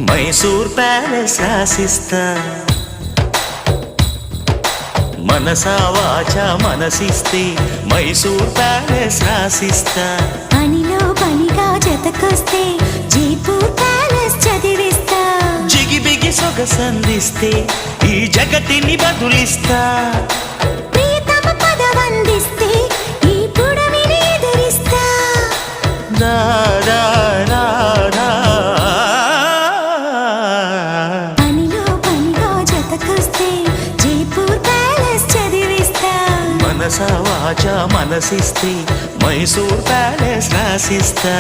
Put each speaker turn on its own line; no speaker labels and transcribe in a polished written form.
Mysore palace రాసిస్తా మనసా వాచా మనసిస్తే Mysore palace రాసిస్తా
పనిలో పనిగా జతకొస్తే జైపూర్ ప్యాలెస్ చదివిస్తా
జిగిబిగి సొగసందిస్తే ఈ జగతిని బదులిస్తా
ప్రియతమ పదవందిస్తే ఈ పుడమిని ఎదిరిస్తా
రా రా రా రా.
పనిలో పనిగా జతకొస్తే జైపూర్ ప్యాలెస్ చదివిస్తా
మనసా వాచా మనసిస్తే మైసూర్ ప్యాలెస్ రాసిస్తా